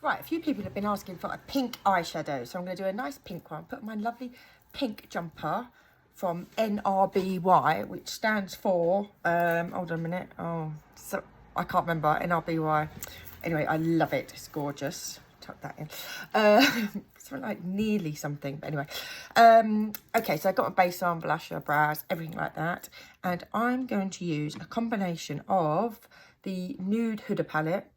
Right, a few people have been asking for a pink eyeshadow, so I'm going to do a nice pink one. Put my lovely pink jumper from NRBY, which stands for, hold on a minute, oh, so, I can't remember, NRBY. Anyway, I love it, it's gorgeous. Tuck that in. It's like nearly something, but anyway. Okay, so I got a base on, blusher, brows, everything like that. And I'm going to use a combination of the Nude Huda palette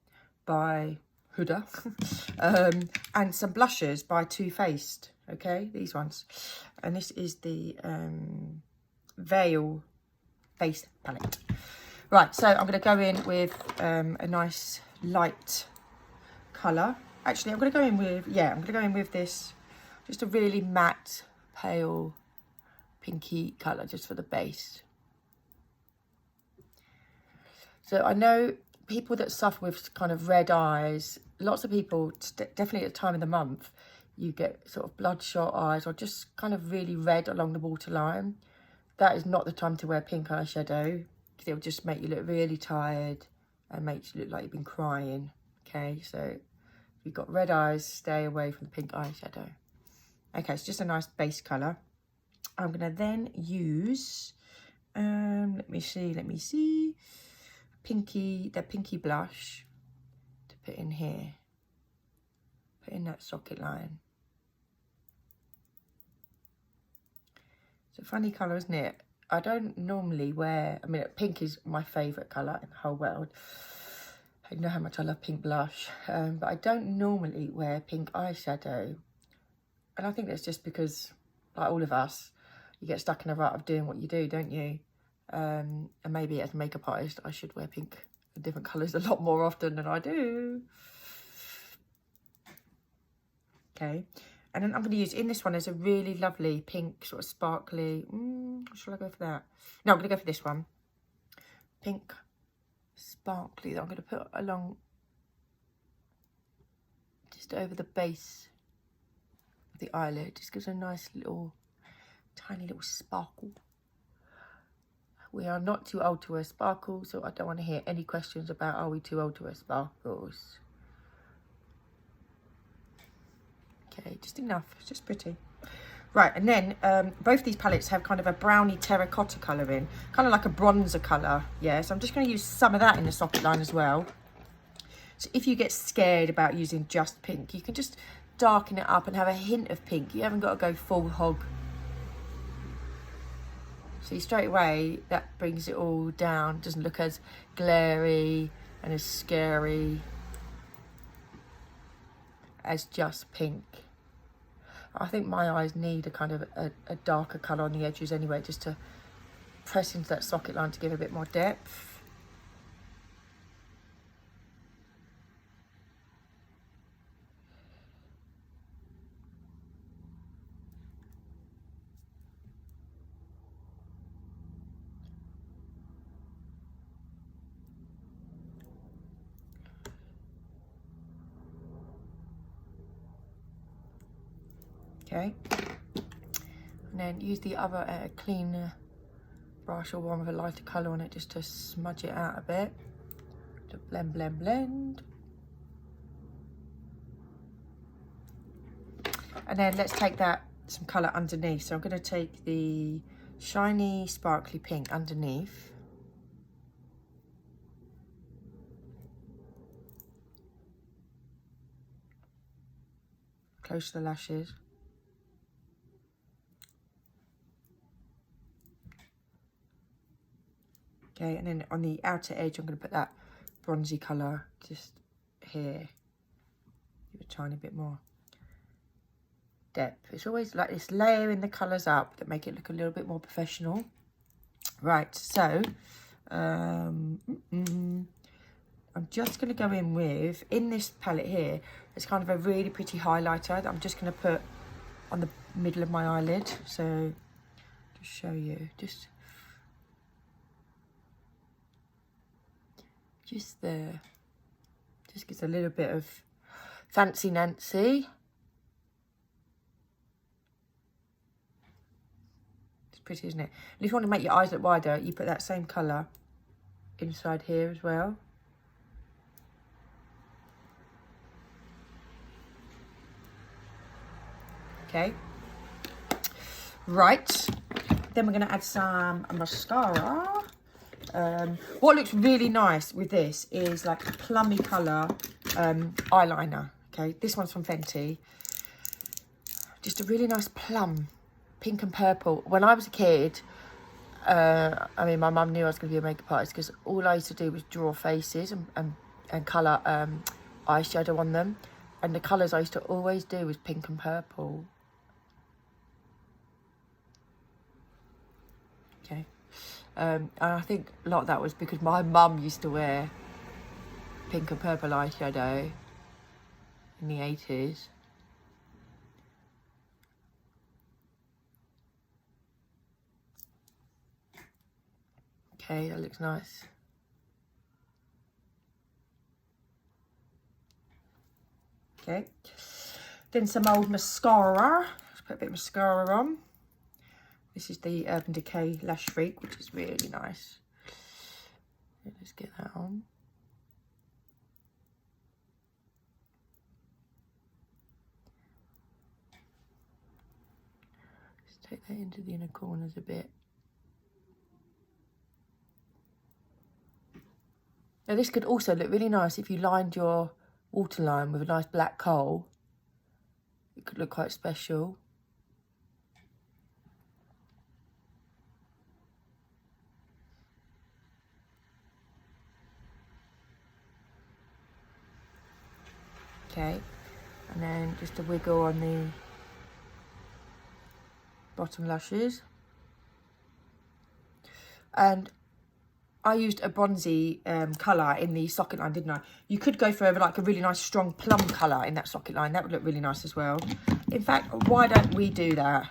by Huda and some blushes by Too Faced. Okay, these ones. And this is the Veil Face palette. Right, so I'm going to go in with a nice light colour. Actually, I'm going to go in with, I'm going to go in with this, just a really matte, pale, pinky colour, just for the base. So I know people that suffer with kind of red eyes, lots of people, definitely at the time of the month, you get sort of bloodshot eyes or just kind of really red along the waterline. That is not the time to wear pink eyeshadow, because it'll just make you look really tired and makes you look like you've been crying. Okay, so if you've got red eyes, stay away from the pink eyeshadow. Okay, it's just a nice base colour. I'm going to then use, let me see, the pinky blush to put in here. Put in that socket line. It's a funny colour, isn't it? I don't normally wear, I mean, pink is my favourite colour in the whole world. I know how much I love pink blush, but I don't normally wear pink eyeshadow. And I think that's just because, like all of us, you get stuck in a rut of doing what you do, don't you? And maybe as a makeup artist, I should wear pink in different colours a lot more often than I do. Okay, and then I'm going to use, in this one, there's a really lovely pink, sort of sparkly, shall I go for that? No, I'm going to go for this one. Pink sparkly that I'm going to put along, just over the base of the eyelid. Just gives a nice little, tiny little sparkle. We are not too old to wear sparkles, so I don't want to hear any questions about, are we too old to wear sparkles? Okay, just enough, it's just pretty. Right, and then both these palettes have kind of a browny terracotta colour in, kind of like a bronzer colour, yeah, so I'm just going to use some of that in the socket line as well. So if you get scared about using just pink, you can just darken it up and have a hint of pink. You haven't got to go full hog. See, straight away, that brings it all down, doesn't look as glary and as scary as just pink. I think my eyes need a kind of a darker colour on the edges anyway, just to press into that socket line to give a bit more depth. Okay, and then use the other clean brush or one with a lighter colour on it just to smudge it out a bit. To blend, blend, blend. And then let's take that, some colour underneath. So I'm going to take the shiny, sparkly pink underneath. Close to the lashes. Okay, and then on the outer edge, I'm going to put that bronzy colour just here. Give it a tiny bit more depth. It's always like this layering the colours up that make it look a little bit more professional. Right, so I'm just going to go in with, in this palette here, it's kind of a really pretty highlighter that I'm just going to put on the middle of my eyelid. So, to show you, just there. Just gives a little bit of fancy Nancy. It's pretty, isn't it? And if you want to make your eyes look wider, you put that same colour inside here as well. Okay. Right. Then we're going to add some mascara. What looks really nice with this is like a plummy colour eyeliner. Okay, this one's from Fenty. Just a really nice plum, pink and purple. When I was a kid, I mean, my mum knew I was going to be a makeup artist because all I used to do was draw faces and colour eyeshadow on them. And the colours I used to always do was pink and purple. Okay. And I think a lot of that was because my mum used to wear pink and purple eyeshadow in the 80s. Okay, that looks nice. Okay, then some old mascara. Let's put a bit of mascara on. This is the Urban Decay Lash Freak, which is really nice. Let's get that on. Just take that into the inner corners a bit. Now this could also look really nice if you lined your waterline with a nice black kohl. It could look quite special. Okay, and then just a wiggle on the bottom lashes. And I used a bronzy colour in the socket line, didn't I? You could go for like a really nice strong plum colour in that socket line. That would look really nice as well. In fact, why don't we do that?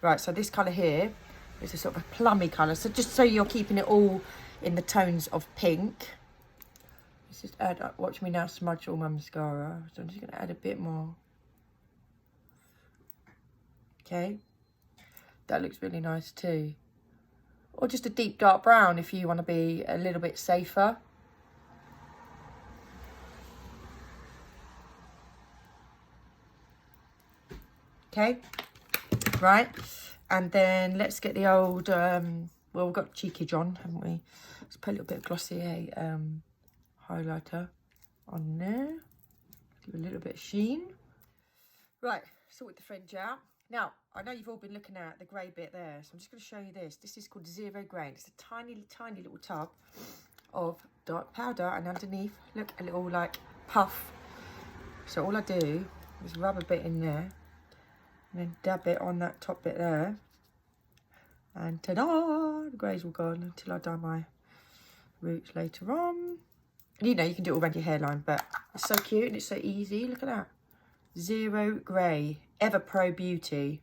Right, so this colour here is a sort of a plummy colour. So just so you're keeping it all in the tones of pink. Let's just add, watch me now smudge all my mascara. So I'm just going to add a bit more. Okay. That looks really nice too. Or just a deep dark brown if you want to be a little bit safer. Okay, right. And then let's get the old, well, we've got Cheekage on, haven't we? Let's put a little bit of Glossier highlighter on there. Give a little bit of sheen. Right, sort the fringe out. Now, I know you've all been looking at the grey bit there, so I'm just going to show you this. This is called Zero Grey. It's a tiny, tiny little tub of dark powder, and underneath, look, a little, like, puff. So all I do is rub a bit in there, and then dab it on that top bit there. And ta-da! The grey's all gone until I dye my roots later on. And you know, you can do it all around your hairline, but it's so cute and it's so easy. Look at that. Zero Grey, Ever Pro Beauty.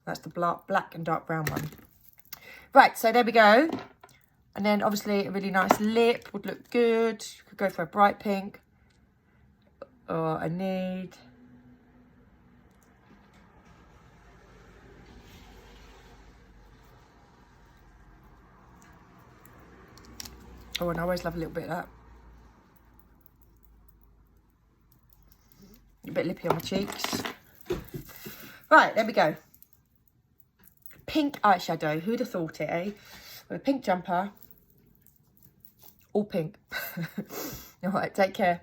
That's the black and dark brown one. Right, so there we go. And then obviously a really nice lip would look good. Could go for a bright pink or a nude. Oh, and I always love a little bit of that. A bit lippy on my cheeks. Right, there we go. Pink eyeshadow. Who'd have thought it, eh? With a pink jumper. All pink. All right, take care.